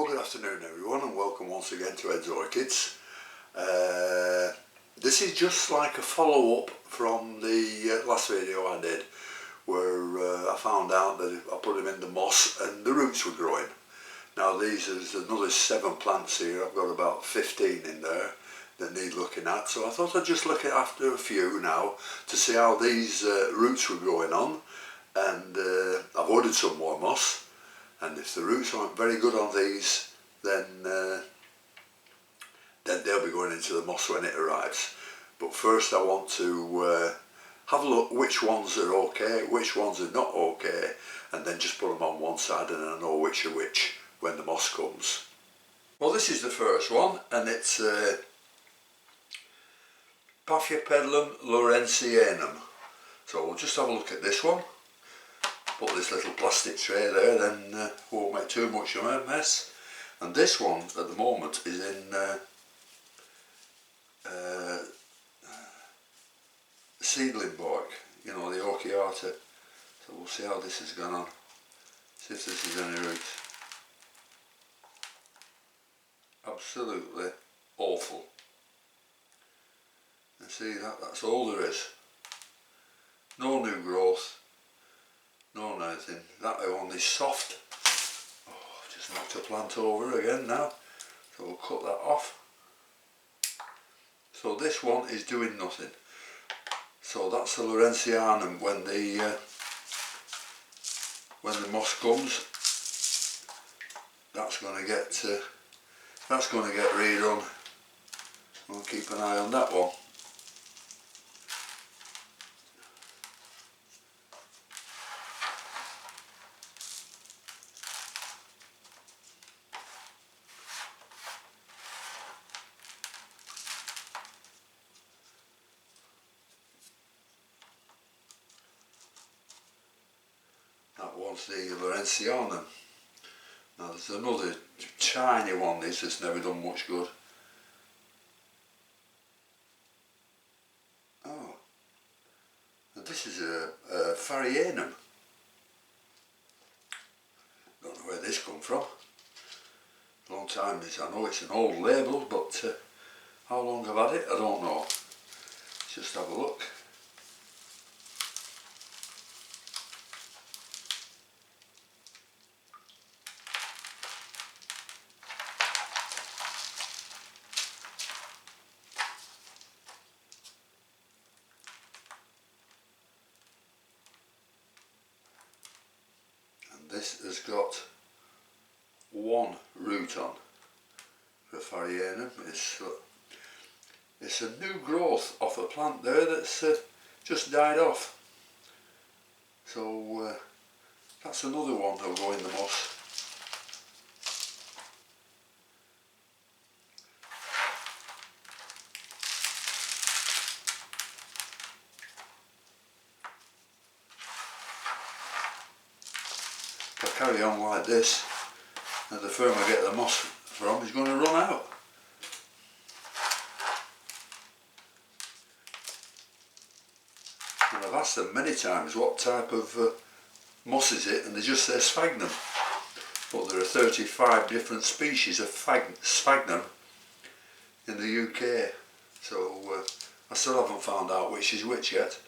Well, good afternoon everyone, and welcome once again to Ed's Orchids. This is just like a follow-up from the last video I did, where I found out that I put them in the moss and the roots were growing. Now these is another 7 plants here. I've got about 15 in there that need looking at, so I thought I'd just look at after a few now to see how these roots were growing on. And I've ordered some more moss, and if the roots aren't very good on these, then they'll be going into the moss when it arrives. But first I want to have a look which ones are okay, which ones are not okay, and then just put them on one side and I know which are which when the moss comes. Well, this is the first one, and it's Paphiopedilum lawrenceanum. So we'll just have a look at this one. Put this little plastic tray there, then won't make too much of a mess. And this one at the moment is in seedling bark, you know, the Orchiata. So we'll see how this has gone on, see if this is any roots. Absolutely awful. And see, that's all there is. No new growth, no nothing. That one is soft. Oh, I've just knocked a plant over again now, so we'll cut that off. So this one is doing nothing. So that's the lawrenceanum. When the moss comes, that's going to get redone. We'll keep an eye on that one. That was the lawrenceanum. Now there's another tiny one, this has never done much good. Oh, and this is a pharianum. Don't know where this come from. Long time this, I know it's an old label, but how long I've had it, I don't know. Let's just have a look. This has got one root on for pharianum. It's a new growth off a plant there that's just died off. So that's another one that'll go in the moss. If I carry on like this, and the firm I get the moss from is going to run out. And I've asked them many times what type of moss is it, and they just say sphagnum. But there are 35 different species of sphagnum in the UK, so I still haven't found out which is which yet.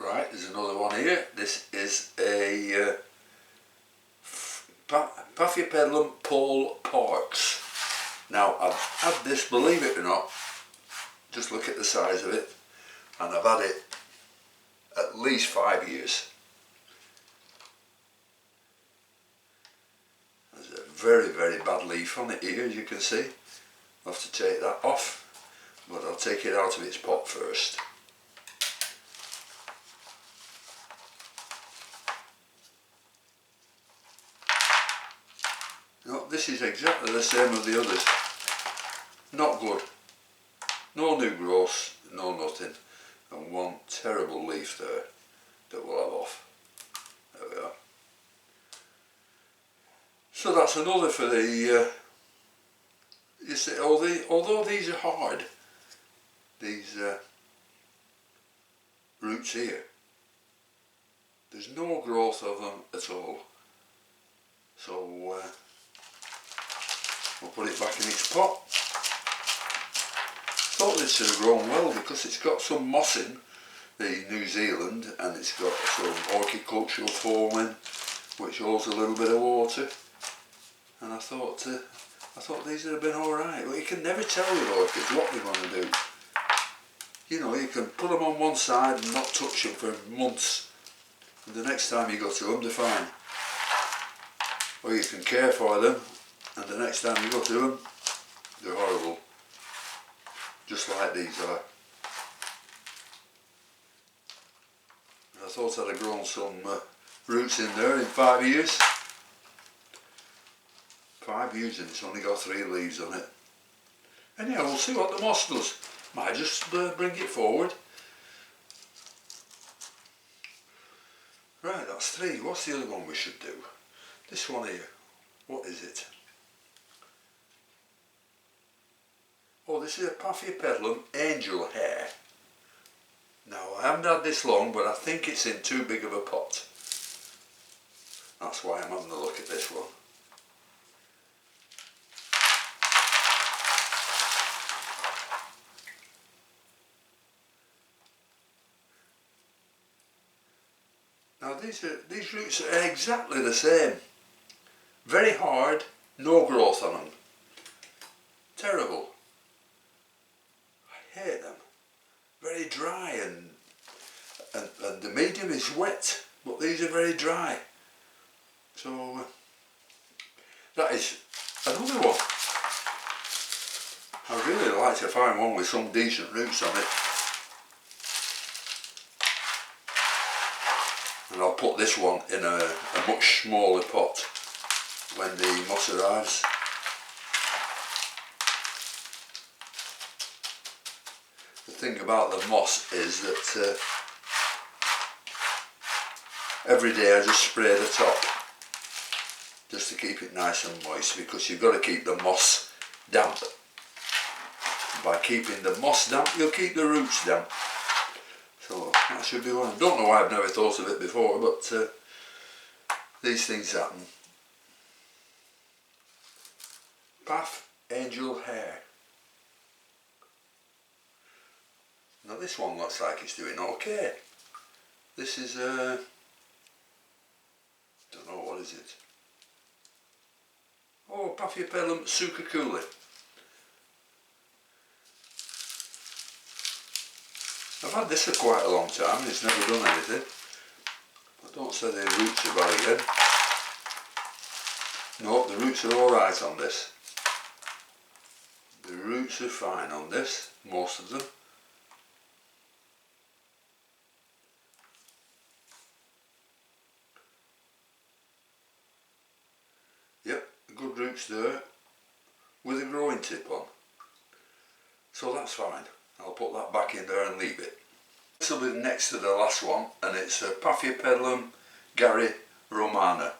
Right, there's another one here. This is a Paphiopedilum Paul Parks. Now I've had this, believe it or not, just look at the size of it, and I've had it at least 5 years. There's a very, very bad leaf on it here, as you can see. I'll have to take that off, but I'll take it out of its pot first. No, this is exactly the same as the others. Not good. No new growth, no nothing. And one terrible leaf there that we'll have off. There we are. So that's another for the, you see, although these are hard, these roots here, there's no growth of them at all. So we'll put it back in its pot. Thought this should have grown well because it's got some moss in the New Zealand, and it's got some horticultural foam which holds a little bit of water, and I thought these would have been alright. But you can never tell with orchids what they're going to do. You know, you can put them on one side and not touch them for months, and the next time you go to them they're fine. Or you can care for them and the next time you go to them they're horrible. Just like these are. I thought I'd have grown some roots in there in 5 years. 5 years and it's only got 3 leaves on it. Anyhow, we'll see what the moss does. Might just bring it forward. Right, that's 3. What's the other one we should do? This one here. What is it? Oh, this is a Paphiopedilum angel hair. Now, I haven't had this long, but I think it's in too big of a pot. That's why I'm having a look at this one. Now these roots are exactly the same. Very hard, no growth on them. Terrible. I hate them. Very dry and the medium is wet, but these are very dry. So that is another one. I'd really like to find one with some decent roots on it. And I'll put this one in a much smaller pot when the moss arrives. The thing about the moss is that every day I just spray the top just to keep it nice and moist, because you've got to keep the moss damp. By keeping the moss damp, you'll keep the roots damp. So that should be one. I don't know why I've never thought of it before, but these things happen. Path angel hair. Now this one looks like it's doing okay. This is don't know, what is it? Oh, Paphiopedilum sucaculi. I've had this for quite a long time and it's never done anything. I don't say the roots are bad again. No, the roots are alright on this. The roots are fine on this, most of them. Yep, good roots there, with a growing tip on. So that's fine. I'll put that back in there and leave it. This will be next to the last one, and it's a Paphiopedilum Gary Romana.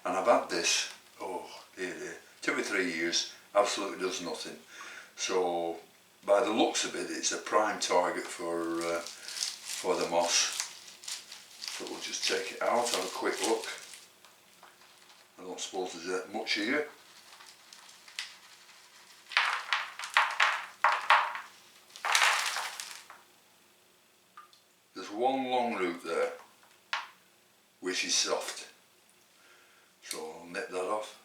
And I've had this, oh dear, 2 or 3 years, absolutely does nothing. So by the looks of it, it's a prime target for the moss. So we'll just take it out, have a quick look. I don't suppose there's much here. There's one long root there, which is soft. So I'll nip that off.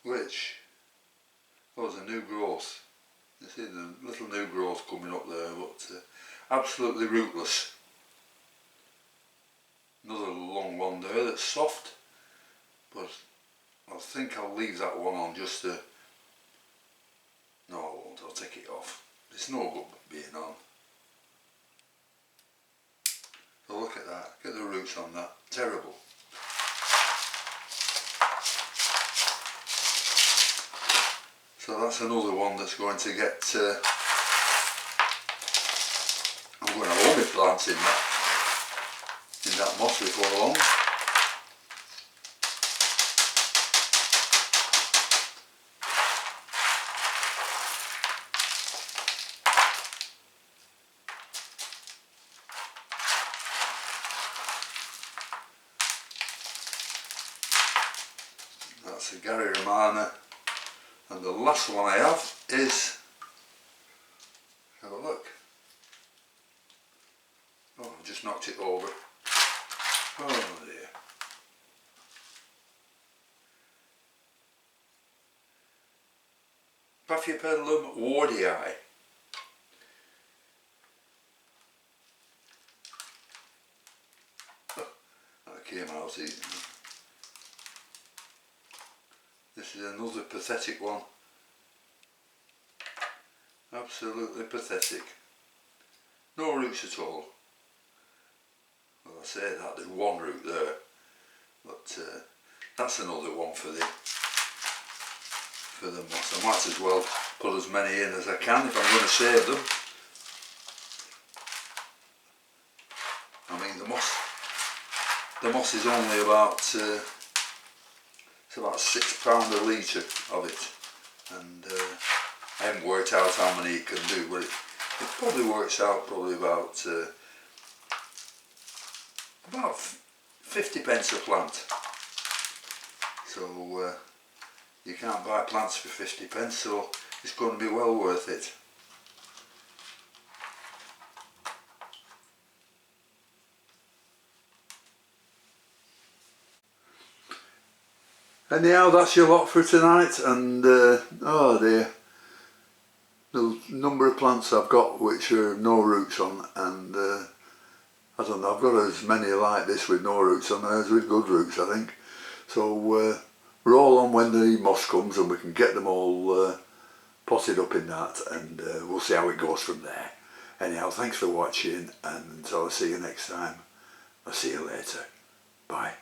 Which, oh, there's a new growth. You see the little new growth coming up there, but absolutely rootless. Another long one there that's soft, but I think I'll leave that one on just to... No, I won't, I'll take it off. It's no good being on. So look at that, get the roots on that, terrible. So that's another one that's going to get... I'm going to hold my plants in that moss before long. That's a Gary Romana, and the last one I have is, have a look. Oh, I just knocked it over. Oh dear. Paphiopedilum wardii. Oh, that came out easy. This is another pathetic one. Absolutely pathetic. No roots at all. Well, I say that, there's one root there, but that's another one for the moss. I might as well put as many in as I can if I'm going to save them. I mean, the moss is only about it's about £6 a litre of it, and I haven't worked out how many it can do, but it probably works out probably about 50 pence a plant. So you can't buy plants for 50 pence, so it's going to be well worth it. Anyhow, that's your lot for tonight, and oh dear, the number of plants I've got which are no roots on, and I don't know, I've got as many like this with no roots on as with good roots, I think. So we're all on when the moss comes, and we can get them all potted up in that, and we'll see how it goes from there. Anyhow, thanks for watching, and until I see you next time, I'll see you later. Bye.